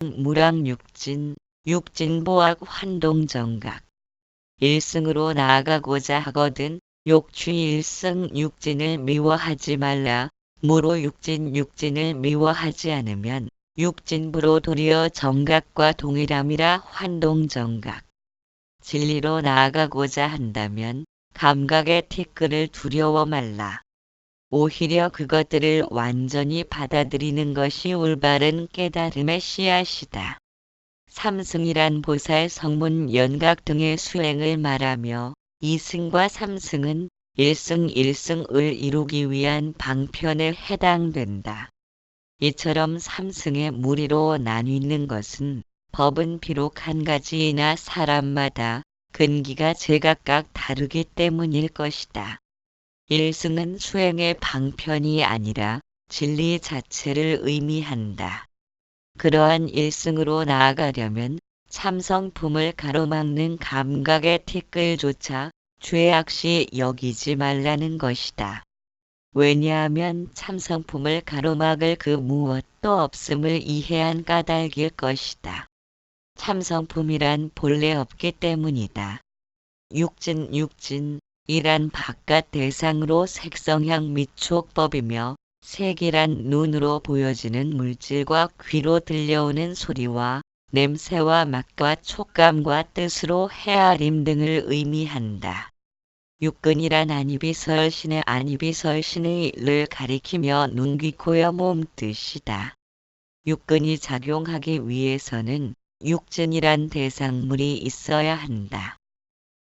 무랑육진, 육진보악 환동정각. 일승으로 나아가고자 하거든 욕취일승 육진을 미워하지 말라. 무로 육진을 미워하지 않으면 육진부로 도리어 정각과 동일함이라. 환동정각. 진리로 나아가고자 한다면 감각의 티끌을 두려워 말라. 오히려 그것들을 완전히 받아들이는 것이 올바른 깨달음의 씨앗이다. 삼승이란 보살 성문 연각 등의 수행을 말하며 이승과 삼승은 일승을 이루기 위한 방편에 해당된다. 이처럼 삼승의 무리로 나뉘는 것은 법은 비록 한 가지이나 사람마다 근기가 제각각 다르기 때문일 것이다. 일승은 수행의 방편이 아니라 진리 자체를 의미한다. 그러한 일승으로 나아가려면 참성품을 가로막는 감각의 티끌조차 죄악시 여기지 말라는 것이다. 왜냐하면 참성품을 가로막을 그 무엇도 없음을 이해한 까닭일 것이다. 참성품이란 본래 없기 때문이다. 육진이란 바깥 대상으로 색성향 및 촉법이며 색이란 눈으로 보여지는 물질과 귀로 들려오는 소리와 냄새와 맛과 촉감과 뜻으로 헤아림 등을 의미한다. 육근이란 안이비설신의 를 가리키며 눈, 귀, 코여 몸 뜻이다. 육근이 작용하기 위해서는 육진이란 대상물이 있어야 한다.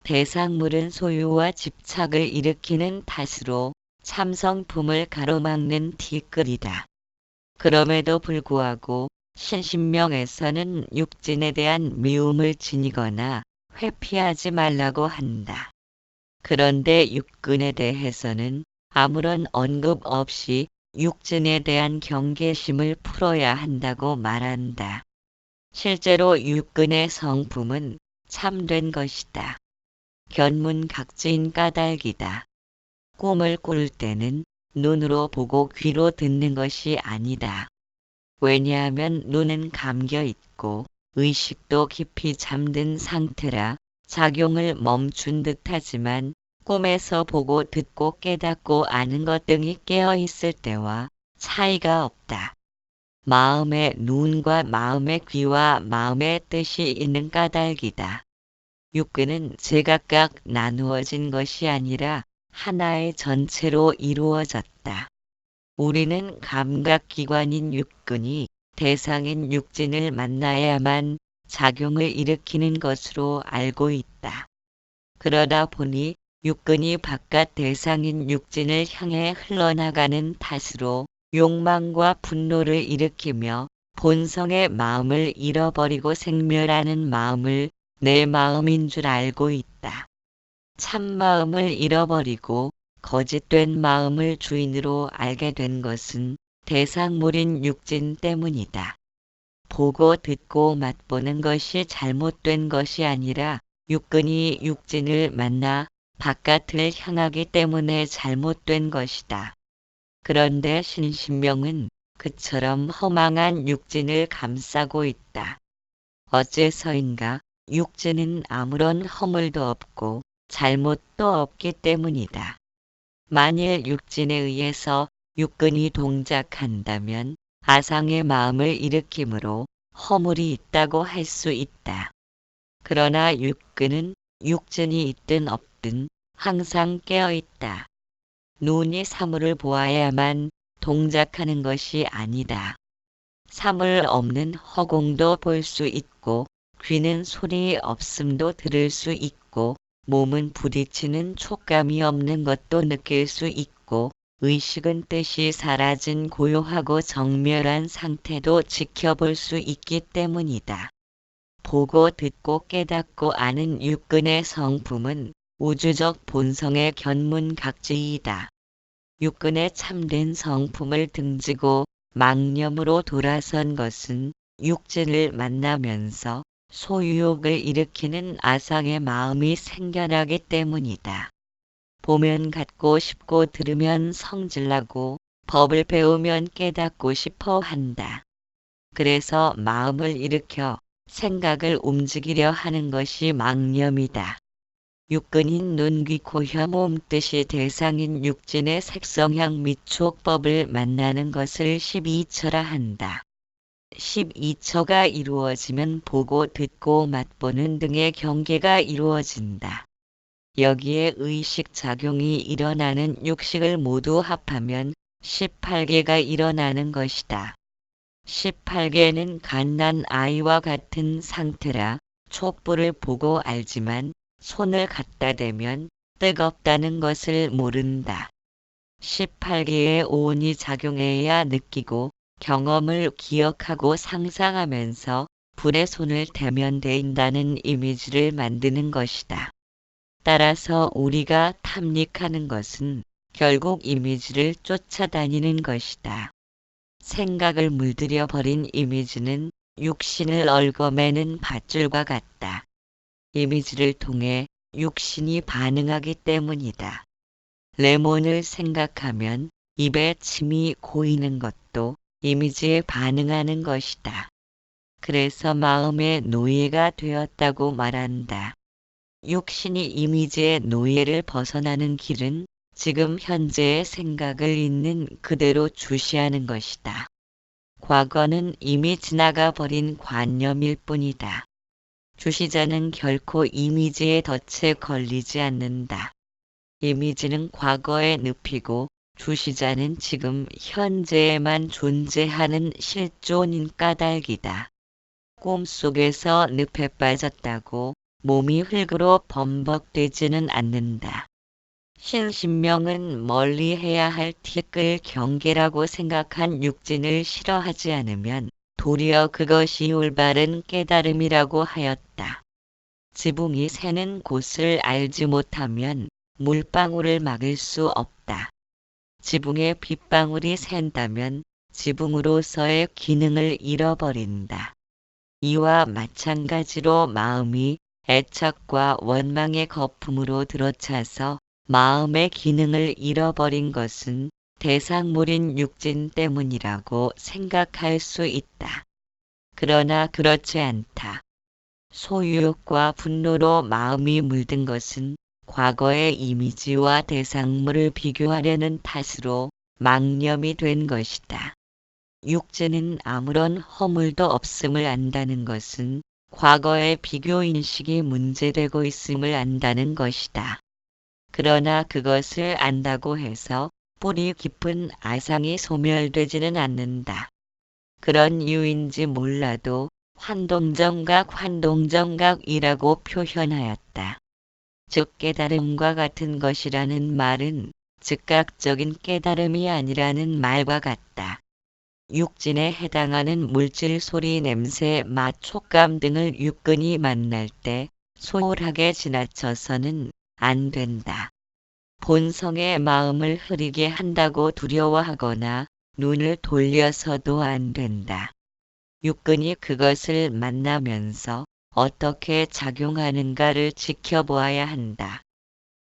대상물은 소유와 집착을 일으키는 탓으로 참성품을 가로막는 티끌이다. 그럼에도 불구하고 신신명에서는 육진에 대한 미움을 지니거나 회피하지 말라고 한다. 그런데 육근에 대해서는 아무런 언급 없이 육진에 대한 경계심을 풀어야 한다고 말한다. 실제로 육근의 성품은 참된 것이다. 견문각지인 까닭이다. 꿈을 꿀 때는 눈으로 보고 귀로 듣는 것이 아니다. 왜냐하면 눈은 감겨 있고 의식도 깊이 잠든 상태라 작용을 멈춘 듯하지만 꿈에서 보고 듣고 깨닫고 아는 것 등이 깨어 있을 때와 차이가 없다. 마음의 눈과 마음의 귀와 마음의 뜻이 있는 까닭이다. 육근은 제각각 나누어진 것이 아니라 하나의 전체로 이루어졌다. 우리는 감각기관인 육근이 대상인 육진을 만나야만 작용을 일으키는 것으로 알고 있다. 그러다 보니 육근이 바깥 대상인 육진을 향해 흘러나가는 탓으로 욕망과 분노를 일으키며 본성의 마음을 잃어버리고 생멸하는 마음을 내 마음인 줄 알고 있다. 참마음을 잃어버리고 거짓된 마음을 주인으로 알게 된 것은 대상물인 육진 때문이다. 보고 듣고 맛보는 것이 잘못된 것이 아니라 육근이 육진을 만나 바깥을 향하기 때문에 잘못된 것이다. 그런데 신신명은 그처럼 허망한 육진을 감싸고 있다. 어째서인가? 육진은 아무런 허물도 없고 잘못도 없기 때문이다. 만일 육진에 의해서 육근이 동작한다면 아상의 마음을 일으키므로 허물이 있다고 할 수 있다. 그러나 육근은 육진이 있든 없든 항상 깨어 있다. 눈이 사물을 보아야만 동작하는 것이 아니다. 사물 없는 허공도 볼 수 있고 귀는 소리 없음도 들을 수 있고 몸은 부딪히는 촉감이 없는 것도 느낄 수 있고 의식은 뜻이 사라진 고요하고 정멸한 상태도 지켜볼 수 있기 때문이다. 보고 듣고 깨닫고 아는 육근의 성품은 우주적 본성의 견문각지이다. 육근의 참된 성품을 등지고 망념으로 돌아선 것은 육진을 만나면서 소유욕을 일으키는 아상의 마음이 생겨나기 때문이다. 보면 갖고 싶고 들으면 성질나고 법을 배우면 깨닫고 싶어 한다. 그래서 마음을 일으켜 생각을 움직이려 하는 것이 망념이다. 육근인 눈, 귀, 코, 혀, 몸 뜻이 대상인 육진의 색성향 및 촉법을 만나는 것을 12처라 한다. 12처가 이루어지면 보고 듣고 맛보는 등의 경계가 이루어진다. 여기에 의식작용이 일어나는 육식을 모두 합하면 18개가 일어나는 것이다. 18개는 갓난 아이와 같은 상태라 촛불을 보고 알지만 손을 갖다 대면 뜨겁다는 것을 모른다. 18개의 오온이 작용해야 느끼고 경험을 기억하고 상상하면서 불에 손을 대면 데인다는 이미지를 만드는 것이다. 따라서 우리가 탐닉하는 것은 결국 이미지를 쫓아다니는 것이다. 생각을 물들여 버린 이미지는 육신을 얽어매는 밧줄과 같다. 이미지를 통해 육신이 반응하기 때문이다. 레몬을 생각하면 입에 침이 고이는 것도 이미지에 반응하는 것이다. 그래서 마음의 노예가 되었다고 말한다. 육신이 이미지의 노예를 벗어나는 길은 지금 현재의 생각을 있는 그대로 주시하는 것이다. 과거는 이미 지나가 버린 관념일 뿐이다. 주시자는 결코 이미지의 덫에 걸리지 않는다. 이미지는 과거에 눕히고 주시자는 지금 현재에만 존재하는 실존인 까닭이다. 꿈속에서 늪에 빠졌다고 몸이 흙으로 범벅되지는 않는다. 신신명은 멀리해야 할 티끌 경계라고 생각한 육진을 싫어하지 않으면 도리어 그것이 올바른 깨달음이라고 하였다. 지붕이 새는 곳을 알지 못하면 물방울을 막을 수 없다. 지붕에 빗방울이 샌다면 지붕으로서의 기능을 잃어버린다. 이와 마찬가지로 마음이 애착과 원망의 거품으로 들어차서 마음의 기능을 잃어버린 것은 대상물인 육진 때문이라고 생각할 수 있다. 그러나 그렇지 않다. 소유욕과 분노로 마음이 물든 것은 과거의 이미지와 대상물을 비교하려는 탓으로 망념이 된 것이다. 육진은 아무런 허물도 없음을 안다는 것은 과거의 비교인식이 문제되고 있음을 안다는 것이다. 그러나 그것을 안다고 해서 뿌리 깊은 아상이 소멸되지는 않는다. 그런 이유인지 몰라도 환동정각이라고 표현하였다. 즉 깨달음과 같은 것이라는 말은 즉각적인 깨달음이 아니라는 말과 같다. 육진에 해당하는 물질, 소리, 냄새, 맛, 촉감 등을 육근이 만날 때 소홀하게 지나쳐서는 안 된다. 본성의 마음을 흐리게 한다고 두려워하거나 눈을 돌려서도 안 된다. 육근이 그것을 만나면서 어떻게 작용하는가를 지켜보아야 한다.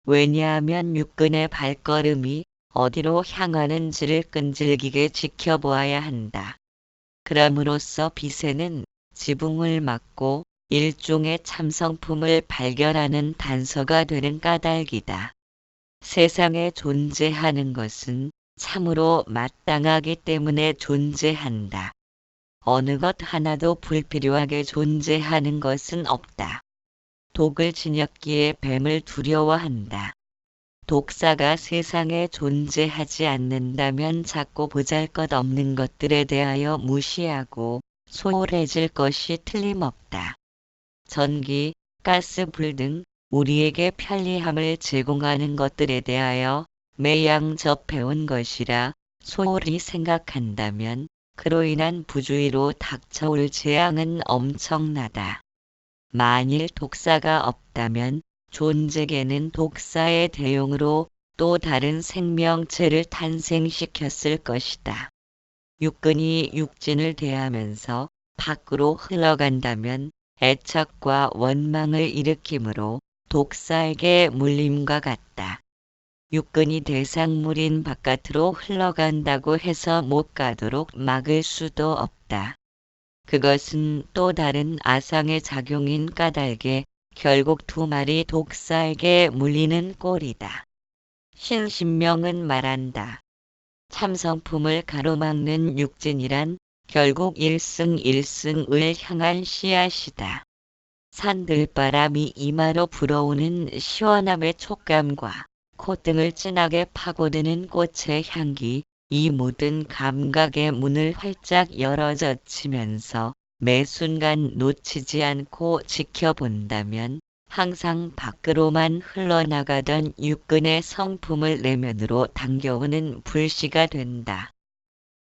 왜냐하면 육근의 발걸음이 어디로 향하는지를 끈질기게 지켜보아야 한다. 그럼으로써 빛에는 지붕을 막고 일종의 참성품을 발견하는 단서가 되는 까닭이다. 세상에 존재하는 것은 참으로 마땅하기 때문에 존재한다. 어느 것 하나도 불필요하게 존재하는 것은 없다. 독을 지녔기에 뱀을 두려워한다. 독사가 세상에 존재하지 않는다면 작고 보잘것없는 것들에 대하여 무시하고 소홀해질 것이 틀림없다. 전기, 가스, 불 등 우리에게 편리함을 제공하는 것들에 대하여 매양접해온 것이라 소홀히 생각한다면 그로 인한 부주의로 닥쳐올 재앙은 엄청나다. 만일 독사가 없다면 존재계는 독사의 대용으로 또 다른 생명체를 탄생시켰을 것이다. 육근이 육진을 대하면서 밖으로 흘러간다면 애착과 원망을 일으키므로 독사에게 물림과 같다. 육근이 대상물인 바깥으로 흘러간다고 해서 못 가도록 막을 수도 없다. 그것은 또 다른 아상의 작용인 까닭에 결국 두 마리 독사에게 물리는 꼴이다. 신신명은 말한다. 참성품을 가로막는 육진이란 결국 일승일승을 향한 씨앗이다. 산들바람이 이마로 불어오는 시원함의 촉감과 콧등을 진하게 파고드는 꽃의 향기, 이 모든 감각의 문을 활짝 열어젖히면서 매 순간 놓치지 않고 지켜본다면 항상 밖으로만 흘러나가던 육근의 성품을 내면으로 당겨오는 불씨가 된다.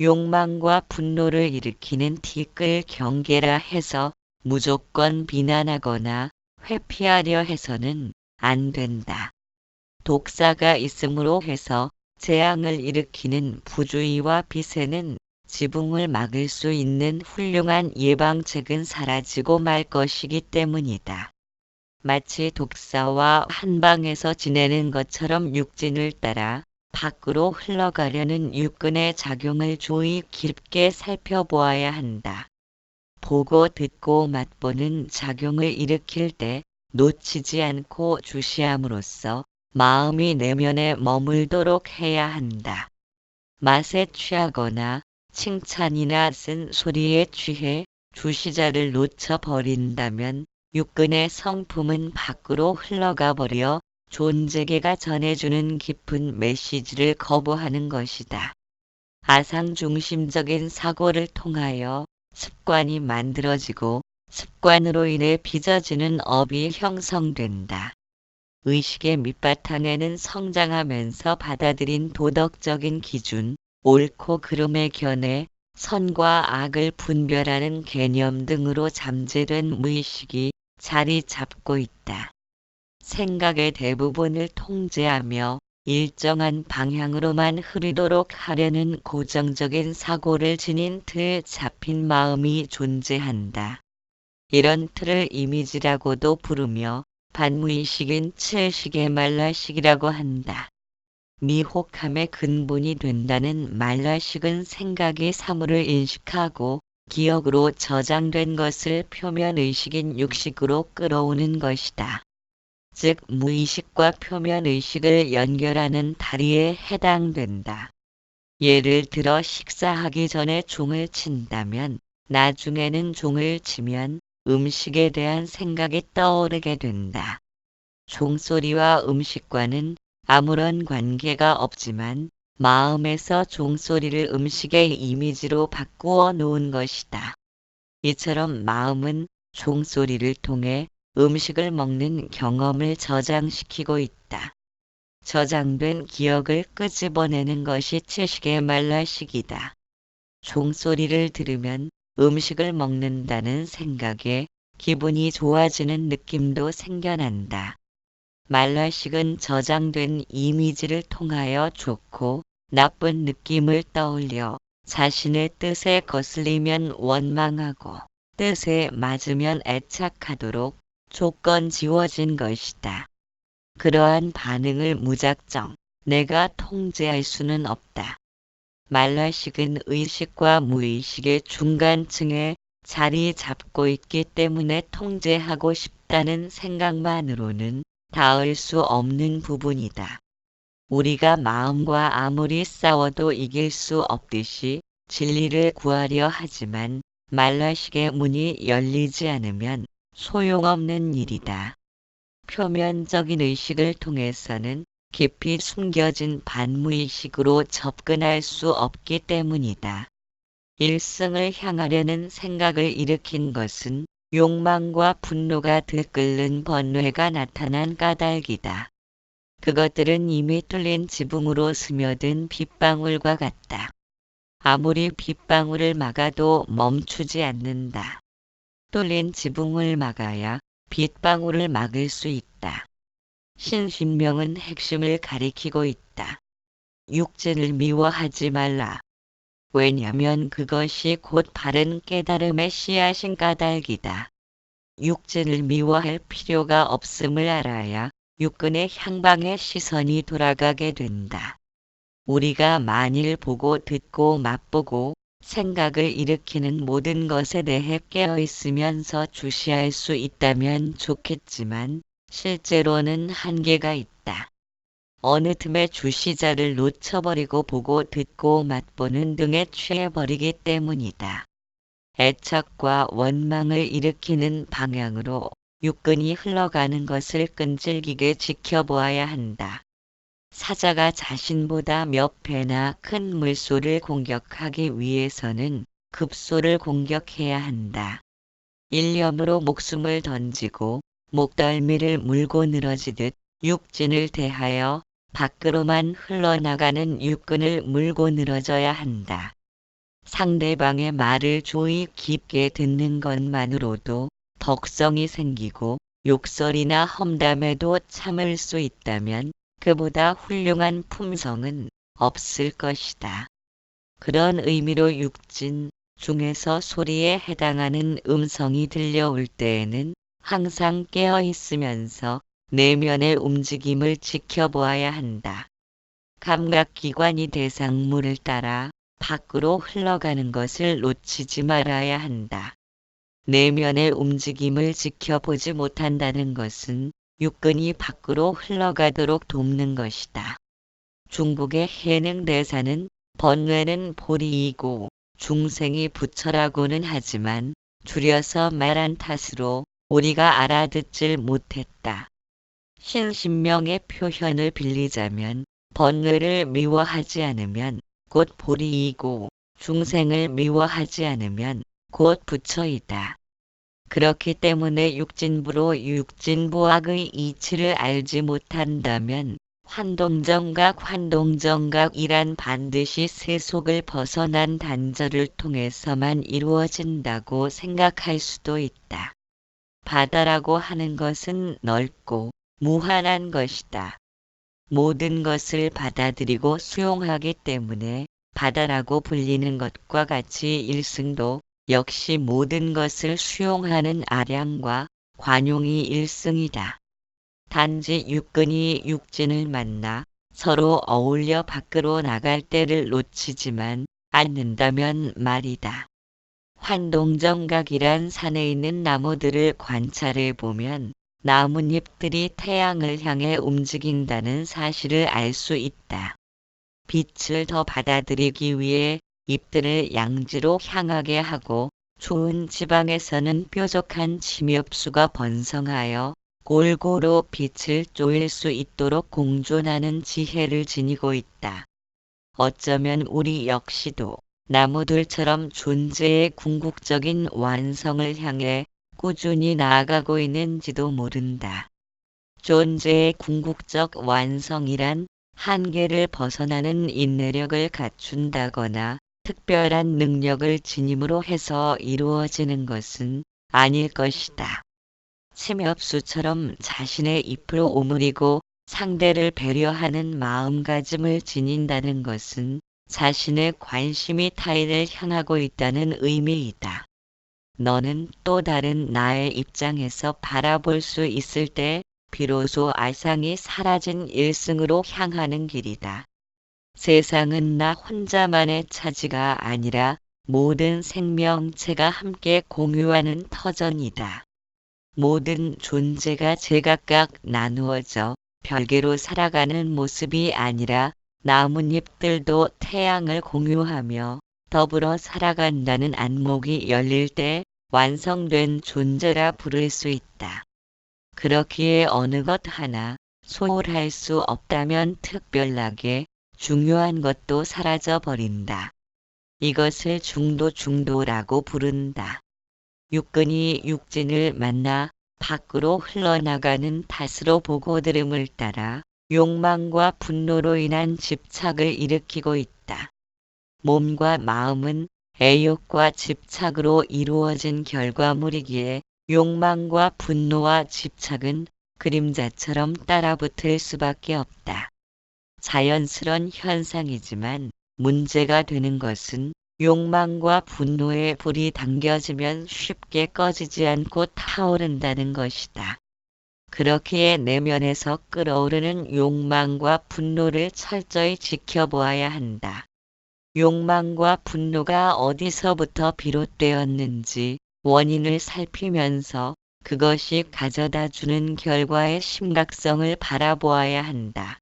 욕망과 분노를 일으키는 티끌 경계라 해서 무조건 비난하거나 회피하려 해서는 안 된다. 독사가 있음으로 해서 재앙을 일으키는 부주의와 비세는 지붕을 막을 수 있는 훌륭한 예방책은 사라지고 말 것이기 때문이다. 마치 독사와 한방에서 지내는 것처럼 육진을 따라 밖으로 흘러가려는 육근의 작용을 주의 깊게 살펴보아야 한다. 보고 듣고 맛보는 작용을 일으킬 때 놓치지 않고 주시함으로써 마음이 내면에 머물도록 해야 한다. 맛에 취하거나 칭찬이나 쓴 소리에 취해 주시자를 놓쳐버린다면 육근의 성품은 밖으로 흘러가 버려 존재계가 전해주는 깊은 메시지를 거부하는 것이다. 아상중심적인 사고를 통하여 습관이 만들어지고 습관으로 인해 빚어지는 업이 형성된다. 의식의 밑바탕에는 성장하면서 받아들인 도덕적인 기준, 옳고 그름의 견해, 선과 악을 분별하는 개념 등으로 잠재된 무의식이 자리 잡고 있다. 생각의 대부분을 통제하며 일정한 방향으로만 흐르도록 하려는 고정적인 사고를 지닌 틀 잡힌 마음이 존재한다. 이런 틀을 이미지라고도 부르며 반무의식인 칠식의 말라식이라고 한다. 미혹함의 근본이 된다는 말라식은 생각이 사물을 인식하고 기억으로 저장된 것을 표면의식인 육식으로 끌어오는 것이다. 즉 무의식과 표면의식을 연결하는 다리에 해당된다. 예를 들어 식사하기 전에 종을 친다면 나중에는 종을 치면 음식에 대한 생각이 떠오르게 된다. 종소리와 음식과는 아무런 관계가 없지만 마음에서 종소리를 음식의 이미지로 바꾸어 놓은 것이다. 이처럼 마음은 종소리를 통해 음식을 먹는 경험을 저장시키고 있다. 저장된 기억을 끄집어내는 것이 칠식의 말라식이다. 종소리를 들으면 음식을 먹는다는 생각에 기분이 좋아지는 느낌도 생겨난다. 말라식은 저장된 이미지를 통하여 좋고 나쁜 느낌을 떠올려 자신의 뜻에 거슬리면 원망하고 뜻에 맞으면 애착하도록 조건 지워진 것이다. 그러한 반응을 무작정 내가 통제할 수는 없다. 말라식은 의식과 무의식의 중간층에 자리 잡고 있기 때문에 통제하고 싶다는 생각만으로는 닿을 수 없는 부분이다. 우리가 마음과 아무리 싸워도 이길 수 없듯이 진리를 구하려 하지만 말라식의 문이 열리지 않으면 소용없는 일이다. 표면적인 의식을 통해서는 깊이 숨겨진 반무의식으로 접근할 수 없기 때문이다. 일승을 향하려는 생각을 일으킨 것은 욕망과 분노가 들끓는 번뇌가 나타난 까닭이다. 그것들은 이미 뚫린 지붕으로 스며든 빗방울과 같다. 아무리 빗방울을 막아도 멈추지 않는다. 뚫린 지붕을 막아야 빗방울을 막을 수 있다. 신신명은 핵심을 가리키고 있다. 육진을 미워하지 말라. 왜냐면 그것이 곧 바른 깨달음의 씨앗인 까닭이다. 육진을 미워할 필요가 없음을 알아야 육근의 향방의 시선이 돌아가게 된다. 우리가 만일 보고 듣고 맛보고 생각을 일으키는 모든 것에 대해 깨어있으면서 주시할 수 있다면 좋겠지만 실제로는 한계가 있다. 어느 틈에 주시자를 놓쳐버리고 보고 듣고 맛보는 등에 취해버리기 때문이다. 애착과 원망을 일으키는 방향으로 육근이 흘러가는 것을 끈질기게 지켜보아야 한다. 사자가 자신보다 몇 배나 큰 물소를 공격하기 위해서는 급소를 공격해야 한다. 일념으로 목숨을 던지고 목덜미를 물고 늘어지듯 육진을 대하여 밖으로만 흘러나가는 육근을 물고 늘어져야 한다. 상대방의 말을 조이 깊게 듣는 것만으로도 덕성이 생기고 욕설이나 험담에도 참을 수 있다면 그보다 훌륭한 품성은 없을 것이다. 그런 의미로 육진 중에서 소리에 해당하는 음성이 들려올 때에는 항상 깨어 있으면서 내면의 움직임을 지켜보아야 한다. 감각기관이 대상물을 따라 밖으로 흘러가는 것을 놓치지 말아야 한다. 내면의 움직임을 지켜보지 못한다는 것은 육근이 밖으로 흘러가도록 돕는 것이다. 중국의 해능 대사는 번뇌는 보리이고 중생이 부처라고는 하지만 줄여서 말한 탓으로 우리가 알아듣질 못했다. 신신명의 표현을 빌리자면 번뇌를 미워하지 않으면 곧 보리이고 중생을 미워하지 않으면 곧 부처이다. 그렇기 때문에 육진부로 육진부학의 이치를 알지 못한다면 환동정각이란 반드시 세속을 벗어난 단절을 통해서만 이루어진다고 생각할 수도 있다. 바다라고 하는 것은 넓고 무한한 것이다. 모든 것을 받아들이고 수용하기 때문에 바다라고 불리는 것과 같이 일승도 역시 모든 것을 수용하는 아량과 관용이 일승이다. 단지 육근이 육진을 만나 서로 어울려 밖으로 나갈 때를 놓치지만 않는다면 말이다. 환동정각이란 산에 있는 나무들을 관찰해 보면 나뭇잎들이 태양을 향해 움직인다는 사실을 알 수 있다. 빛을 더 받아들이기 위해 잎들을 양지로 향하게 하고 좋은 지방에서는 뾰족한 침엽수가 번성하여 골고루 빛을 쪼일 수 있도록 공존하는 지혜를 지니고 있다. 어쩌면 우리 역시도 나무들처럼 존재의 궁극적인 완성을 향해 꾸준히 나아가고 있는지도 모른다. 존재의 궁극적 완성이란 한계를 벗어나는 인내력을 갖춘다거나 특별한 능력을 지님으로 해서 이루어지는 것은 아닐 것이다. 침엽수처럼 자신의 잎을 오므리고 상대를 배려하는 마음가짐을 지닌다는 것은 자신의 관심이 타인을 향하고 있다는 의미이다. 너는 또 다른 나의 입장에서 바라볼 수 있을 때 비로소 아상이 사라진 일승으로 향하는 길이다. 세상은 나 혼자만의 차지가 아니라 모든 생명체가 함께 공유하는 터전이다. 모든 존재가 제각각 나누어져 별개로 살아가는 모습이 아니라 나뭇잎들도 태양을 공유하며 더불어 살아간다는 안목이 열릴 때 완성된 존재라 부를 수 있다. 그렇기에 어느 것 하나 소홀할 수 없다면 특별하게 중요한 것도 사라져 버린다. 이것을 중도라고 부른다. 육근이 육진을 만나 밖으로 흘러나가는 탓으로 보고 들음을 따라 욕망과 분노로 인한 집착을 일으키고 있다. 몸과 마음은 애욕과 집착으로 이루어진 결과물이기에 욕망과 분노와 집착은 그림자처럼 따라붙을 수밖에 없다. 자연스런 현상이지만 문제가 되는 것은 욕망과 분노의 불이 당겨지면 쉽게 꺼지지 않고 타오른다는 것이다. 그렇기에 내면에서 끓어오르는 욕망과 분노를 철저히 지켜보아야 한다. 욕망과 분노가 어디서부터 비롯되었는지 원인을 살피면서 그것이 가져다 주는 결과의 심각성을 바라보아야 한다.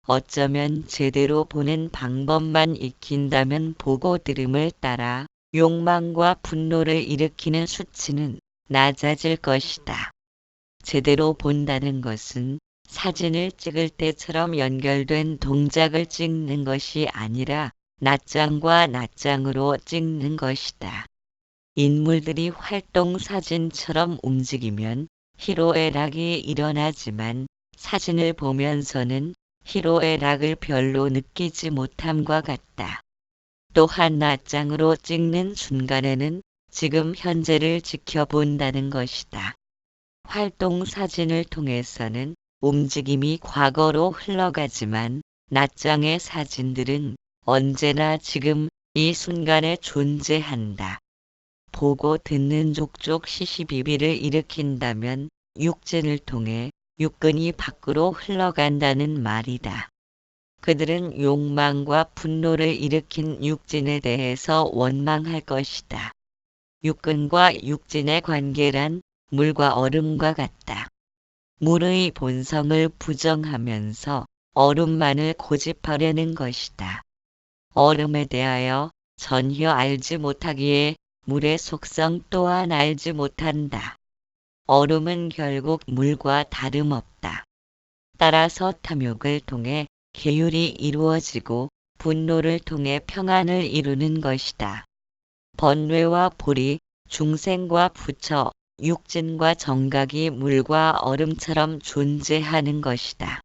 어쩌면 제대로 보는 방법만 익힌다면 보고 들음을 따라 욕망과 분노를 일으키는 수치는 낮아질 것이다. 제대로 본다는 것은 사진을 찍을 때처럼 연결된 동작을 찍는 것이 아니라 낱장과 낱장으로 찍는 것이다. 인물들이 활동 사진처럼 움직이면 희로애락이 일어나지만 사진을 보면서는 희로애락을 별로 느끼지 못함과 같다. 또한 낱장으로 찍는 순간에는 지금 현재를 지켜본다는 것이다. 활동 사진을 통해서는 움직임이 과거로 흘러가지만 낱장의 사진들은 언제나 지금 이 순간에 존재한다. 보고 듣는 족족 시시비비를 일으킨다면 육진을 통해 육근이 밖으로 흘러간다는 말이다. 그들은 욕망과 분노를 일으킨 육진에 대해서 원망할 것이다. 육근과 육진의 관계란 물과 얼음과 같다. 물의 본성을 부정하면서 얼음만을 고집하려는 것이다. 얼음에 대하여 전혀 알지 못하기에 물의 속성 또한 알지 못한다. 얼음은 결국 물과 다름없다. 따라서 탐욕을 통해 계율이 이루어지고 분노를 통해 평안을 이루는 것이다. 번뇌와 불이 중생과 부처, 육진과 정각이 물과 얼음처럼 존재하는 것이다.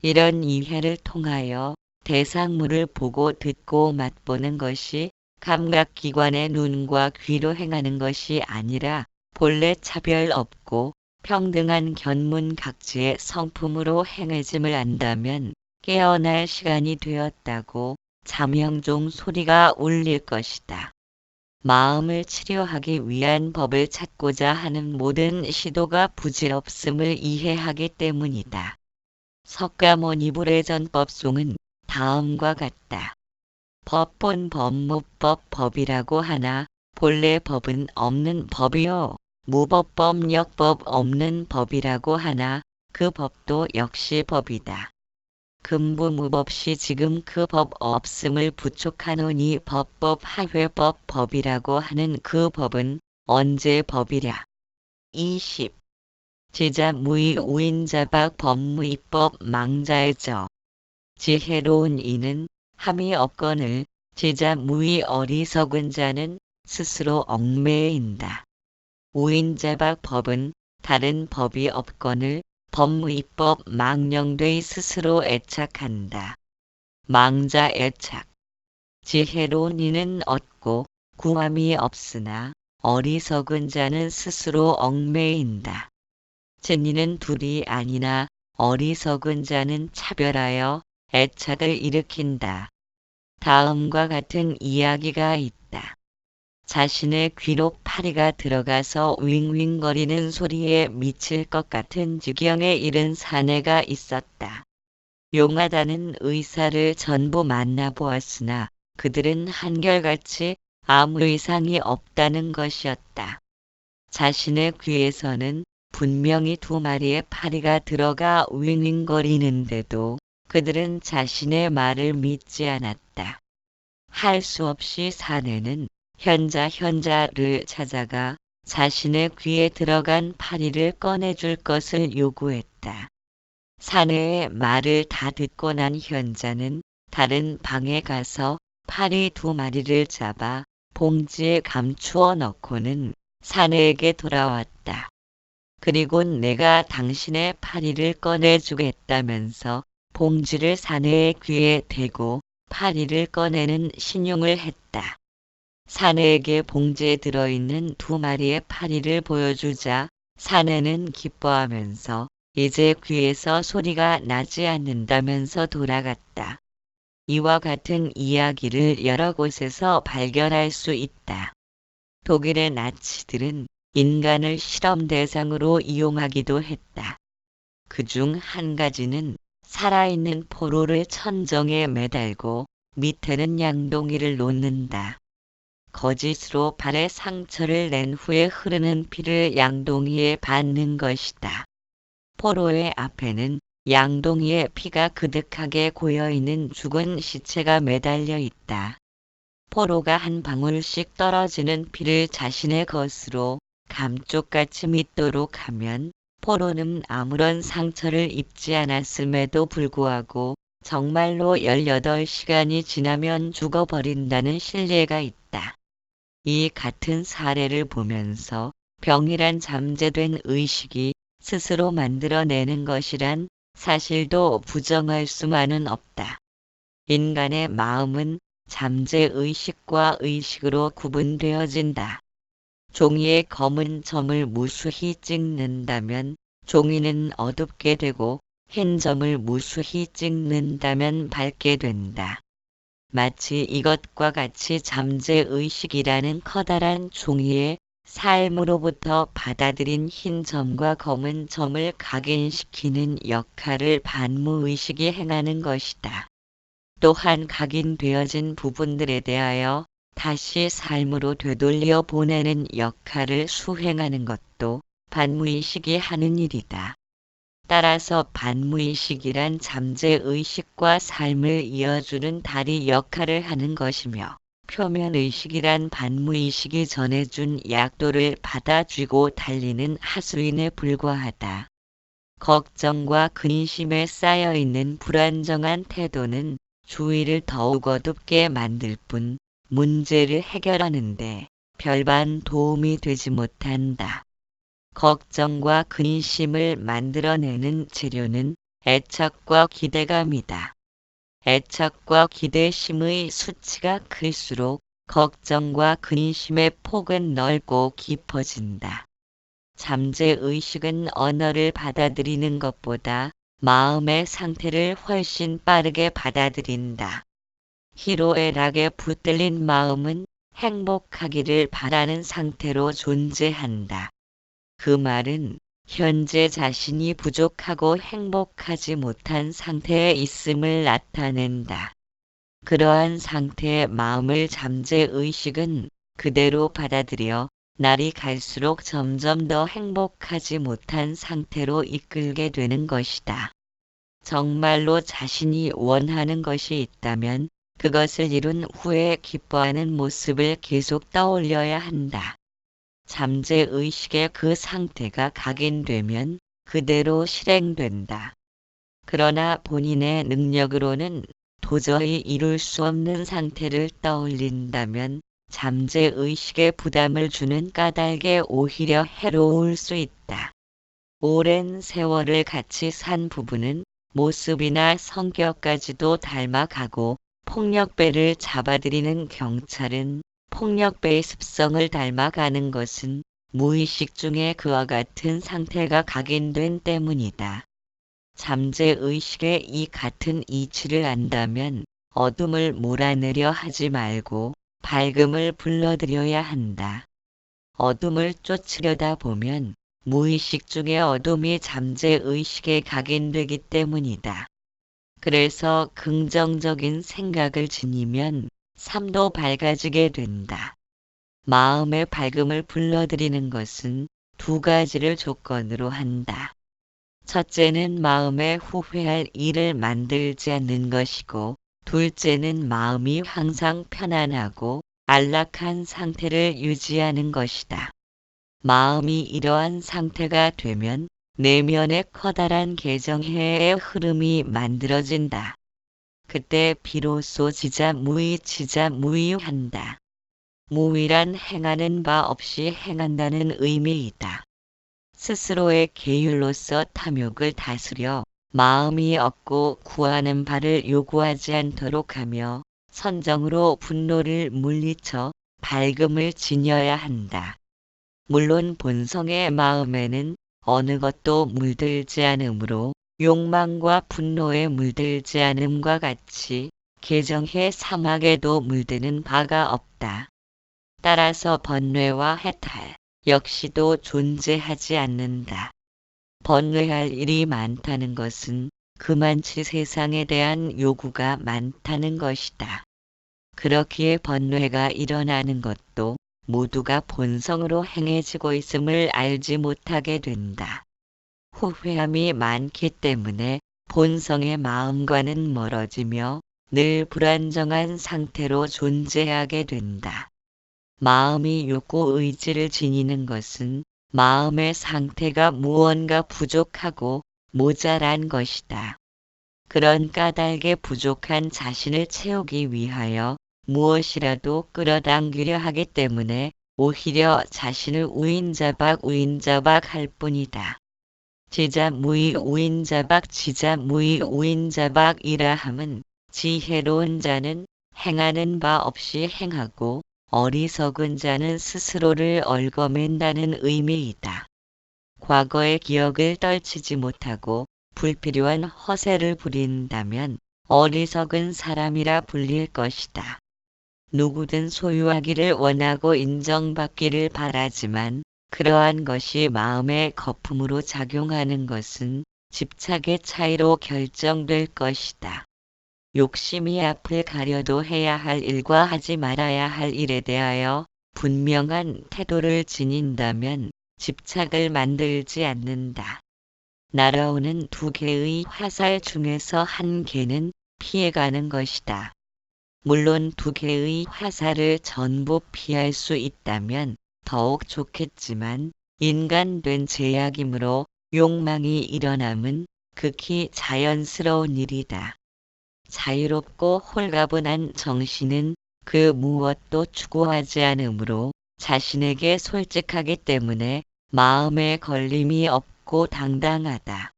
이런 이해를 통하여 대상물을 보고 듣고 맛보는 것이 감각기관의 눈과 귀로 행하는 것이 아니라 본래 차별 없고 평등한 견문각지의 성품으로 행해짐을 안다면 깨어날 시간이 되었다고 자명종 소리가 울릴 것이다. 마음을 치료하기 위한 법을 찾고자 하는 모든 시도가 부질없음을 이해하기 때문이다. 석가모니 불의 전법송은 다음과 같다. 법본 법무법 법이라고 하나 본래 법은 없는 법이요 무법법력법 없는 법이라고 하나 그 법도 역시 법이다. 금부무법시 지금 그 법 없음을 부촉하노니 법법 하회법 법이라고 하는 그 법은 언제 법이랴. 20. 지자무의 우인자박 법무이법 망자의저. 지혜로운 이는 함이 없거늘 지자무의 어리석은 자는 스스로 얽매인다. 우인자박 법은 다른 법이 없거늘 법무이법 망령되이 스스로 애착한다. 망자 애착. 지혜로운 이는 얻고 구함이 없으나 어리석은 자는 스스로 얽매인다. 진이는 둘이 아니나 어리석은 자는 차별하여 애착을 일으킨다. 다음과 같은 이야기가 있다. 자신의 귀로 파리가 들어가서 윙윙거리는 소리에 미칠 것 같은 지경에 이른 사내가 있었다. 용하다는 의사를 전부 만나보았으나 그들은 한결같이 아무 이상이 없다는 것이었다. 자신의 귀에서는 분명히 2마리의 파리가 들어가 윙윙거리는데도 그들은 자신의 말을 믿지 않았다. 할 수 없이 사내는 현자를 찾아가 자신의 귀에 들어간 파리를 꺼내줄 것을 요구했다. 사내의 말을 다 듣고 난 현자는 다른 방에 가서 파리 2마리를 잡아 봉지에 감추어 넣고는 사내에게 돌아왔다. 그리고 내가 당신의 파리를 꺼내주겠다면서 봉지를 사내의 귀에 대고 파리를 꺼내는 신용을 했다. 사내에게 봉지에 들어있는 2마리의 파리를 보여주자 사내는 기뻐하면서 이제 귀에서 소리가 나지 않는다면서 돌아갔다. 이와 같은 이야기를 여러 곳에서 발견할 수 있다. 독일의 나치들은 인간을 실험 대상으로 이용하기도 했다. 그중 한 가지는 살아있는 포로를 천정에 매달고 밑에는 양동이를 놓는다. 거짓으로 발에 상처를 낸 후에 흐르는 피를 양동이에 붓는 것이다. 포로의 앞에는 양동이에 피가 그득하게 고여있는 죽은 시체가 매달려 있다. 포로가 한 방울씩 떨어지는 피를 자신의 것으로 감쪽같이 믿도록 하면 포로는 아무런 상처를 입지 않았음에도 불구하고 정말로 18시간이 지나면 죽어버린다는 신뢰가 있다. 이 같은 사례를 보면서 병이란 잠재된 의식이 스스로 만들어내는 것이란 사실도 부정할 수만은 없다. 인간의 마음은 잠재의식과 의식으로 구분되어진다. 종이에 검은 점을 무수히 찍는다면 종이는 어둡게 되고 흰 점을 무수히 찍는다면 밝게 된다. 마치 이것과 같이 잠재의식이라는 커다란 종이에 삶으로부터 받아들인 흰 점과 검은 점을 각인시키는 역할을 반무의식이 행하는 것이다. 또한 각인되어진 부분들에 대하여 다시 삶으로 되돌려 보내는 역할을 수행하는 것도 반무의식이 하는 일이다. 따라서 반무의식이란 잠재의식과 삶을 이어주는 다리 역할을 하는 것이며 표면의식이란 반무의식이 전해준 약도를 받아쥐고 달리는 하수인에 불과하다. 걱정과 근심에 쌓여있는 불안정한 태도는 주위를 더욱 어둡게 만들 뿐 문제를 해결하는데 별반 도움이 되지 못한다. 걱정과 근심을 만들어내는 재료는 애착과 기대감이다. 애착과 기대심의 수치가 클수록 걱정과 근심의 폭은 넓고 깊어진다. 잠재의식은 언어를 받아들이는 것보다 마음의 상태를 훨씬 빠르게 받아들인다. 희로애락에 붙들린 마음은 행복하기를 바라는 상태로 존재한다. 그 말은 현재 자신이 부족하고 행복하지 못한 상태에 있음을 나타낸다. 그러한 상태의 마음을 잠재의식은 그대로 받아들여 날이 갈수록 점점 더 행복하지 못한 상태로 이끌게 되는 것이다. 정말로 자신이 원하는 것이 있다면 그것을 이룬 후에 기뻐하는 모습을 계속 떠올려야 한다. 잠재의식의 그 상태가 각인되면 그대로 실행된다. 그러나 본인의 능력으로는 도저히 이룰 수 없는 상태를 떠올린다면 잠재의식에 부담을 주는 까닭에 오히려 해로울 수 있다. 오랜 세월을 같이 산 부부는 모습이나 성격까지도 닮아가고 폭력배를 잡아들이는 경찰은 폭력배의 습성을 닮아가는 것은 무의식 중에 그와 같은 상태가 각인된 때문이다. 잠재의식의 이 같은 이치를 안다면 어둠을 몰아내려 하지 말고 밝음을 불러들여야 한다. 어둠을 쫓으려다 보면 무의식 중의 어둠이 잠재의식에 각인되기 때문이다. 그래서 긍정적인 생각을 지니면 삶도 밝아지게 된다. 마음의 밝음을 불러들이는 것은 두 가지를 조건으로 한다. 첫째는 마음에 후회할 일을 만들지 않는 것이고, 둘째는 마음이 항상 편안하고 안락한 상태를 유지하는 것이다. 마음이 이러한 상태가 되면 내면의 커다란 개정해의 흐름이 만들어진다. 그때 비로소 지자무의한다. 무의란 행하는 바 없이 행한다는 의미이다. 스스로의 계율로서 탐욕을 다스려 마음이 없고 구하는 바를 요구하지 않도록 하며 선정으로 분노를 물리쳐 밝음을 지녀야 한다. 물론 본성의 마음에는 어느 것도 물들지 않으므로 욕망과 분노에 물들지 않음과 같이 개정해 사막에도 물드는 바가 없다. 따라서 번뇌와 해탈 역시도 존재하지 않는다. 번뇌할 일이 많다는 것은 그만치 세상에 대한 요구가 많다는 것이다. 그렇기에 번뇌가 일어나는 것도 모두가 본성으로 행해지고 있음을 알지 못하게 된다. 후회함이 많기 때문에 본성의 마음과는 멀어지며 늘 불안정한 상태로 존재하게 된다. 마음이 욕구 의지를 지니는 것은 마음의 상태가 무언가 부족하고 모자란 것이다. 그런 까닭에 부족한 자신을 채우기 위하여 무엇이라도 끌어당기려 하기 때문에 오히려 자신을 우인자박 할 뿐이다. 지자무의 우인자박 지자무의 우인자박이라 함은 지혜로운 자는 행하는 바 없이 행하고 어리석은 자는 스스로를 얽어맨다는 의미이다. 과거의 기억을 떨치지 못하고 불필요한 허세를 부린다면 어리석은 사람이라 불릴 것이다. 누구든 소유하기를 원하고 인정받기를 바라지만 그러한 것이 마음의 거품으로 작용하는 것은 집착의 차이로 결정될 것이다. 욕심이 앞을 가려도 해야 할 일과 하지 말아야 할 일에 대하여 분명한 태도를 지닌다면 집착을 만들지 않는다. 날아오는 두 개의 화살 중에서 한 개는 피해가는 것이다. 물론 두 개의 화살을 전부 피할 수 있다면 더욱 좋겠지만 인간된 제약이므로 욕망이 일어남은 극히 자연스러운 일이다. 자유롭고 홀가분한 정신은 그 무엇도 추구하지 않으므로 자신에게 솔직하기 때문에 마음에 걸림이 없고 당당하다.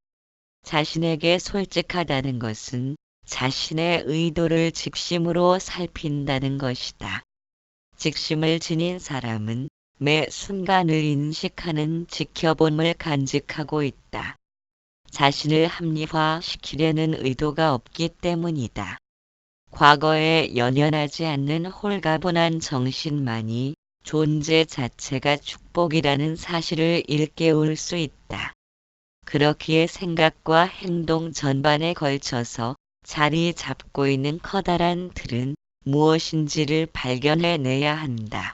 자신에게 솔직하다는 것은 자신의 의도를 직심으로 살핀다는 것이다. 직심을 지닌 사람은 매 순간을 인식하는 지켜봄을 간직하고 있다. 자신을 합리화시키려는 의도가 없기 때문이다. 과거에 연연하지 않는 홀가분한 정신만이 존재 자체가 축복이라는 사실을 일깨울 수 있다. 그렇기에 생각과 행동 전반에 걸쳐서 자리 잡고 있는 커다란 틀은 무엇인지를 발견해내야 한다.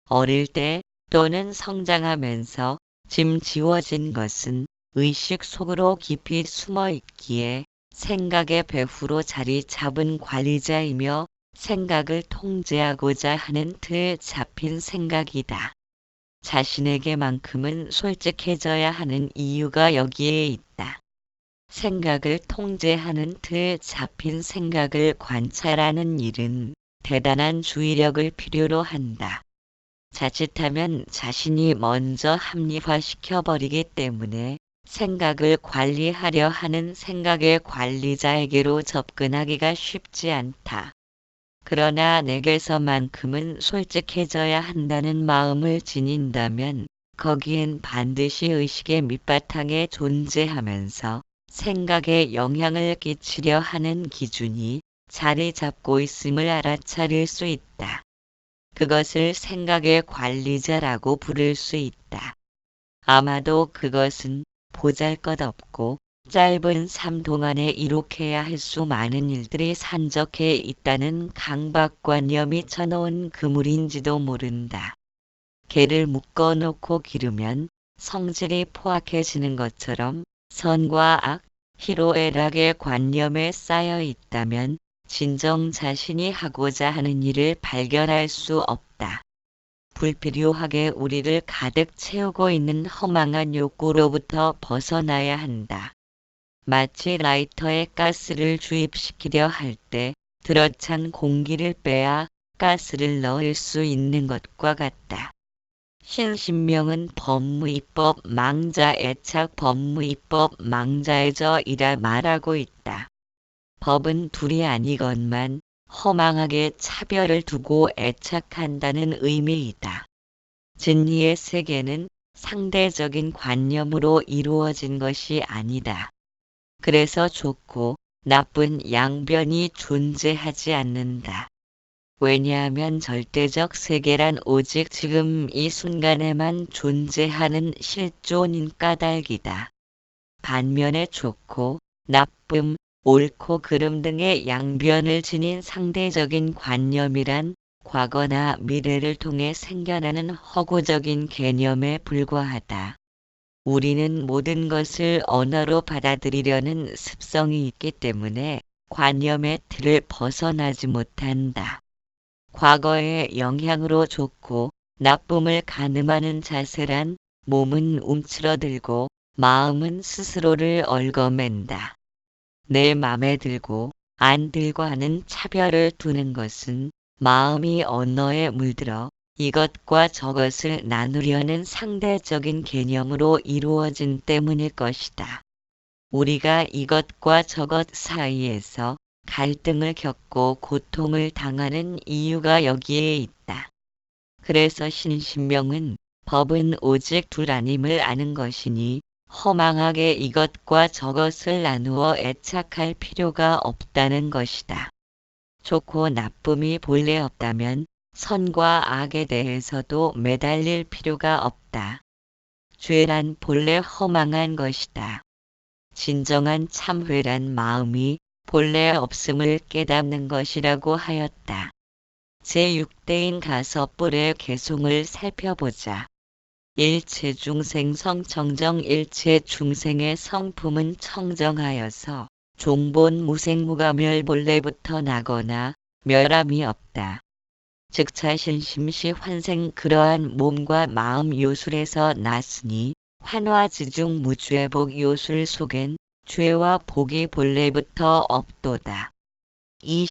어릴 때 또는 성장하면서 짐지워진 것은 의식 속으로 깊이 숨어 있기에 생각의 배후로 자리 잡은 관리자이며 생각을 통제하고자 하는 틀에 잡힌 생각이다. 자신에게만큼은 솔직해져야 하는 이유가 여기에 있다. 생각을 통제하는 틀에 잡힌 생각을 관찰하는 일은 대단한 주의력을 필요로 한다. 자칫하면 자신이 먼저 합리화시켜버리기 때문에 생각을 관리하려 하는 생각의 관리자에게로 접근하기가 쉽지 않다. 그러나 내게서만큼은 솔직해져야 한다는 마음을 지닌다면 거기엔 반드시 의식의 밑바탕에 존재하면서 생각에 영향을 끼치려 하는 기준이 자리 잡고 있음을 알아차릴 수 있다. 그것을 생각의 관리자라고 부를 수 있다. 아마도 그것은 보잘것없고 짧은 삶 동안에 이룩해야 할 수 많은 일들이 산적해 있다는 강박관념이 쳐놓은 그물인지도 모른다. 개를 묶어놓고 기르면 성질이 포악해지는 것처럼 선과 악, 희로애락의 관념에 쌓여 있다면 진정 자신이 하고자 하는 일을 발견할 수 없다. 불필요하게 우리를 가득 채우고 있는 허망한 욕구로부터 벗어나야 한다. 마치 라이터에 가스를 주입시키려 할 때 들어찬 공기를 빼야 가스를 넣을 수 있는 것과 같다. 신신명은 법무입법 망자 애착 법무입법 망자애저이라 말하고 있다. 법은 둘이 아니건만 허망하게 차별을 두고 애착한다는 의미이다. 진리의 세계는 상대적인 관념으로 이루어진 것이 아니다. 그래서 좋고 나쁜 양변이 존재하지 않는다. 왜냐하면 절대적 세계란 오직 지금 이 순간에만 존재하는 실존인 까닭이다. 반면에 좋고 나쁨, 옳고 그름 등의 양변을 지닌 상대적인 관념이란 과거나 미래를 통해 생겨나는 허구적인 개념에 불과하다. 우리는 모든 것을 언어로 받아들이려는 습성이 있기 때문에 관념의 틀을 벗어나지 못한다. 과거의 영향으로 좋고 나쁨을 가늠하는 자세란 몸은 움츠러들고 마음은 스스로를 얽어맨다. 내 맘에 들고 안 들고 하는 차별을 두는 것은 마음이 언어에 물들어 이것과 저것을 나누려는 상대적인 개념으로 이루어진 때문일 것이다. 우리가 이것과 저것 사이에서 갈등을 겪고 고통을 당하는 이유가 여기에 있다. 그래서 신신명은 법은 오직 둘 아님을 아는 것이니 허망하게 이것과 저것을 나누어 애착할 필요가 없다는 것이다. 좋고 나쁨이 본래 없다면 선과 악에 대해서도 매달릴 필요가 없다. 죄란 본래 허망한 것이다. 진정한 참회란 마음이 본래 없음을 깨닫는 것이라고 하였다. 제6대인 가서불의 개송을 살펴보자. 일체 중생 성청정 일체 중생의 성품은 청정하여서 종본 무생무가멸 본래부터 나거나 멸함이 없다. 즉 자신심시 환생 그러한 몸과 마음 요술에서 났으니 환화지중 무죄복 요술 속엔 죄와 복이 본래부터 없도다. 이